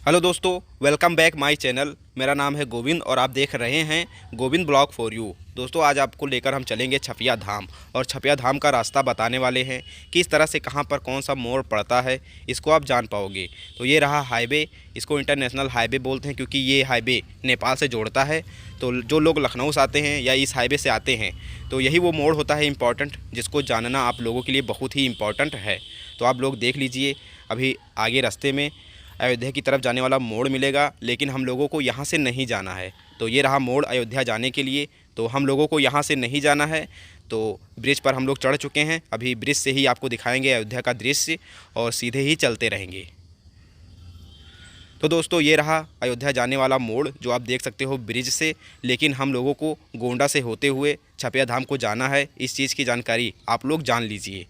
Hello दोस्तों, welcome back my channel. मेरा नाम है गोविंद और आप देख रहे हैं गोविंद ब्लॉग फॉर यू। दोस्तों, आज आपको लेकर हम चलेंगे छपिया धाम और छपिया धाम का रास्ता बताने वाले हैं। किस तरह से कहां पर कौन सा मोड़ पड़ता है इसको आप जान पाओगे। तो ये रहा हाईवे। इसको इंटरनेशनल हाईवे बोलते हैं क्योंकि ये हाईवे नेपाल से जोड़ता है। तो जो लोग लखनऊ से आते हैं या इस हाईवे से आते हैं तो यही वो मोड़ होता है इम्पॉर्टेंट, जिसको जानना आप लोगों के लिए बहुत ही इम्पॉर्टेंट है। तो आप लोग देख लीजिए, अभी आगे रास्ते में अयोध्या की तरफ जाने वाला मोड़ मिलेगा, लेकिन हम लोगों को यहाँ से नहीं जाना है। तो ये रहा मोड़ अयोध्या जाने के लिए। तो हम लोगों को यहाँ से नहीं जाना है। तो ब्रिज पर हम लोग चढ़ चुके हैं। अभी ब्रिज से ही आपको दिखाएंगे अयोध्या का दृश्य और सीधे ही चलते रहेंगे। तो दोस्तों, ये रहा अयोध्या जाने वाला मोड़ जो आप देख सकते हो ब्रिज से। लेकिन हम लोगों को गोंडा से होते हुए छपिया धाम को जाना है। इस चीज़ की जानकारी आप लोग जान लीजिए।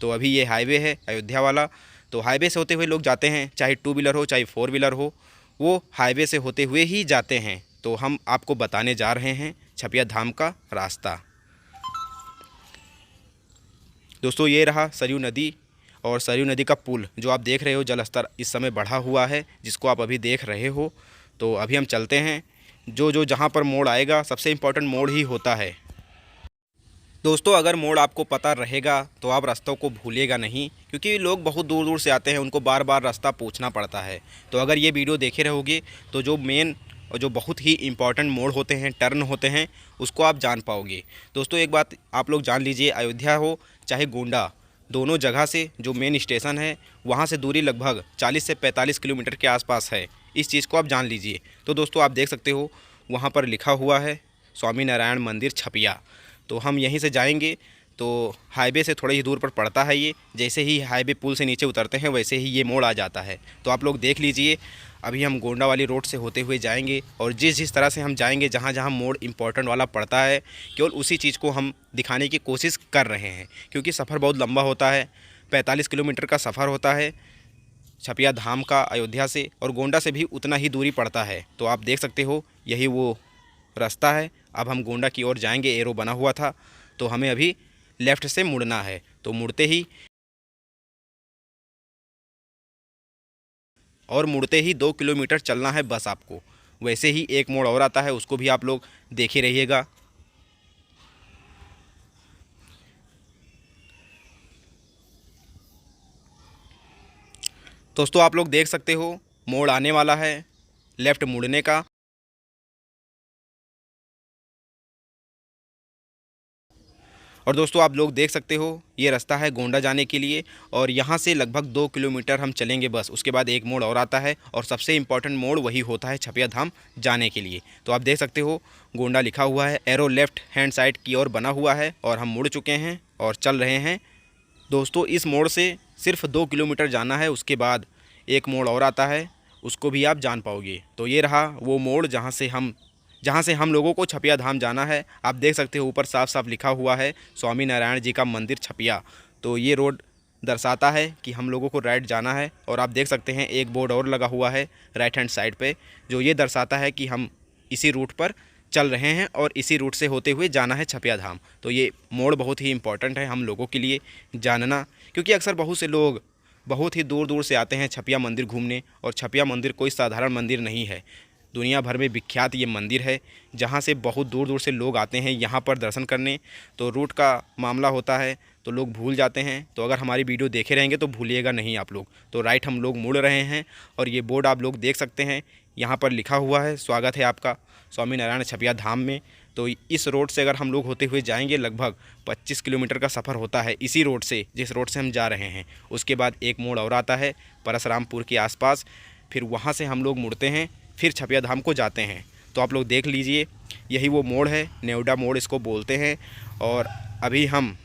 तो अभी ये हाईवे है अयोध्या वाला। तो हाईवे से होते हुए लोग जाते हैं, चाहे टू व्हीलर हो चाहे फोर व्हीलर हो, वो हाईवे से होते हुए ही जाते हैं। तो हम आपको बताने जा रहे हैं छपिया धाम का रास्ता। दोस्तों, ये रहा सरयू नदी और सरयू नदी का पुल जो आप देख रहे हो। जल स्तर इस समय बढ़ा हुआ है, जिसको आप अभी देख रहे हो। तो अभी हम चलते हैं। जो जहाँ पर मोड़ आएगा, सबसे इम्पोर्टेंट मोड़ ही होता है। दोस्तों, अगर मोड़ आपको पता रहेगा तो आप रास्तों को भूलिएगा नहीं, क्योंकि लोग बहुत दूर दूर से आते हैं, उनको बार बार रास्ता पूछना पड़ता है। तो अगर ये वीडियो देखे रहोगे तो जो मेन और जो बहुत ही इम्पॉर्टेंट मोड़ होते हैं, टर्न होते हैं, उसको आप जान पाओगे। दोस्तों, एक बात आप लोग जान लीजिए, अयोध्या हो चाहे गोंडा, दोनों जगह से जो मेन स्टेशन है वहाँ से दूरी लगभग 40 से 45 किलोमीटर के आसपास है। इस चीज़ को आप जान लीजिए। तो दोस्तों, आप देख सकते हो वहाँ पर लिखा हुआ है स्वामी नारायण मंदिर छपिया। तो हम यहीं से जाएंगे। तो हाईवे से थोड़ी ही दूर पर पड़ता है ये। जैसे ही हाईवे पुल से नीचे उतरते हैं वैसे ही ये मोड़ आ जाता है। तो आप लोग देख लीजिए, अभी हम गोंडा वाली रोड से होते हुए जाएंगे और जिस जिस तरह से हम जाएंगे, जहाँ जहाँ मोड़ इंपॉर्टेंट वाला पड़ता है, केवल उसी चीज़ को हम दिखाने की कोशिश कर रहे हैं। क्योंकि सफ़र बहुत लंबा होता है, 45 किलोमीटर का सफ़र होता है छपिया धाम का अयोध्या से, और गोंडा से भी उतना ही दूरी पड़ता है। तो आप देख सकते हो यही वो रास्ता है। अब हम गोंडा की ओर जाएंगे। एरो बना हुआ था, तो हमें अभी लेफ़्ट से मुड़ना है। तो मुड़ते ही 2 किलोमीटर चलना है बस आपको। वैसे ही एक मोड़ और आता है, उसको भी आप लोग देखे रहिएगा। दोस्तों, आप लोग देख सकते हो मोड़ आने वाला है लेफ़्ट मुड़ने का। और दोस्तों, आप लोग देख सकते हो ये रास्ता है गोंडा जाने के लिए, और यहाँ से लगभग 2 किलोमीटर हम चलेंगे बस। उसके बाद एक मोड़ और आता है, और सबसे इम्पॉर्टेंट मोड़ वही होता है छपिया धाम जाने के लिए। तो आप देख सकते हो गोंडा लिखा हुआ है, एरो लेफ़्ट हैंड साइड की ओर बना हुआ है, और हम मुड़ चुके हैं और चल रहे हैं। दोस्तों, इस मोड़ से सिर्फ 2 किलोमीटर जाना है। उसके बाद एक मोड़ और आता है, उसको भी आप जान पाओगे। तो ये रहा वो मोड़ जहाँ से हम लोगों को छपिया धाम जाना है। आप देख सकते हो ऊपर साफ साफ लिखा हुआ है स्वामी नारायण जी का मंदिर छपिया। तो ये रोड दर्शाता है कि हम लोगों को राइट जाना है। और आप देख सकते हैं एक बोर्ड और लगा हुआ है राइट हैंड साइड पे, जो ये दर्शाता है कि हम इसी रूट पर चल रहे हैं और इसी रूट से होते हुए जाना है छपिया धाम। तो ये मोड़ बहुत ही इम्पॉर्टेंट है हम लोगों के लिए जानना, क्योंकि अक्सर बहुत से लोग बहुत ही दूर दूर से आते हैं छपिया मंदिर घूमने। और छपिया मंदिर कोई साधारण मंदिर नहीं है, दुनिया भर में विख्यात ये मंदिर है, जहाँ से बहुत दूर दूर से लोग आते हैं यहाँ पर दर्शन करने। तो रूट का मामला होता है तो लोग भूल जाते हैं। तो अगर हमारी वीडियो देखे रहेंगे तो भूलिएगा नहीं आप लोग। तो राइट हम लोग मुड़ रहे हैं, और ये बोर्ड आप लोग देख सकते हैं, यहाँ पर लिखा हुआ है स्वागत है आपका स्वामी नारायण छपिया धाम में। तो इस रोड से अगर हम लोग होते हुए जाएंगे, लगभग 25 किलोमीटर का सफ़र होता है इसी रोड से, जिस रोड से हम जा रहे हैं। उसके बाद एक मोड़ और आता है परशुरामपुर के आसपास, फिर वहाँ से हम लोग मुड़ते हैं, फिर छपिया धाम को जाते हैं। तो आप लोग देख लीजिए, यही वो मोड़ है, नेवडा मोड़ इसको बोलते हैं। और अभी हम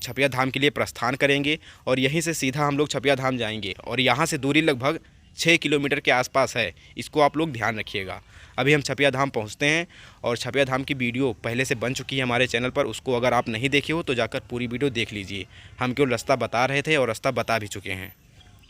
छपिया धाम के लिए प्रस्थान करेंगे, और यहीं से सीधा हम लोग छपिया धाम जाएंगे। और यहाँ से दूरी लगभग 6 किलोमीटर के आसपास है, इसको आप लोग ध्यान रखिएगा। अभी हम छपिया धाम पहुँचते हैं, और छपिया धाम की वीडियो पहले से बन चुकी है हमारे चैनल पर। उसको अगर आप नहीं देखे हो तो जाकर पूरी वीडियो देख लीजिए। हम केवल रास्ता बता रहे थे और रास्ता बता भी चुके हैं।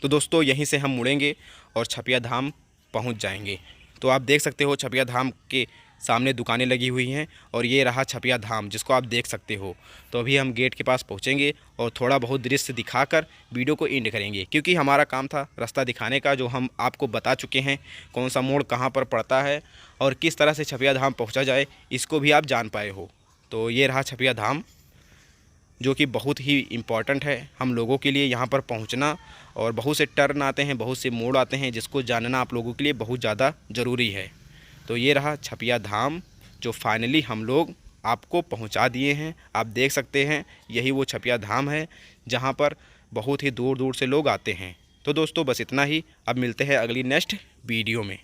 तो दोस्तों, यहीं से हम मुड़ेंगे और छपिया धाम पहुँच जाएंगे। तो आप देख सकते हो छपिया धाम के सामने दुकानें लगी हुई हैं और ये रहा छपिया धाम जिसको आप देख सकते हो। तो अभी हम गेट के पास पहुँचेंगे और थोड़ा बहुत दृश्य दिखाकर वीडियो को एंड करेंगे, क्योंकि हमारा काम था रास्ता दिखाने का, जो हम आपको बता चुके हैं कौन सा मोड़ कहाँ पर पड़ता है और किस तरह से छपिया धाम पहुँचा जाए, इसको भी आप जान पाए हो। तो ये रहा छपिया धाम, जो कि बहुत ही इम्पॉर्टेंट है हम लोगों के लिए यहाँ पर पहुँचना। और बहुत से टर्न आते हैं, बहुत से मोड़ आते हैं, जिसको जानना आप लोगों के लिए बहुत ज़्यादा ज़रूरी है। तो ये रहा छपिया धाम, जो फाइनली हम लोग आपको पहुँचा दिए हैं। आप देख सकते हैं यही वो छपिया धाम है जहाँ पर बहुत ही दूर दूर से लोग आते हैं। तो दोस्तों बस इतना ही, अब मिलते हैं अगली नेक्स्ट वीडियो में।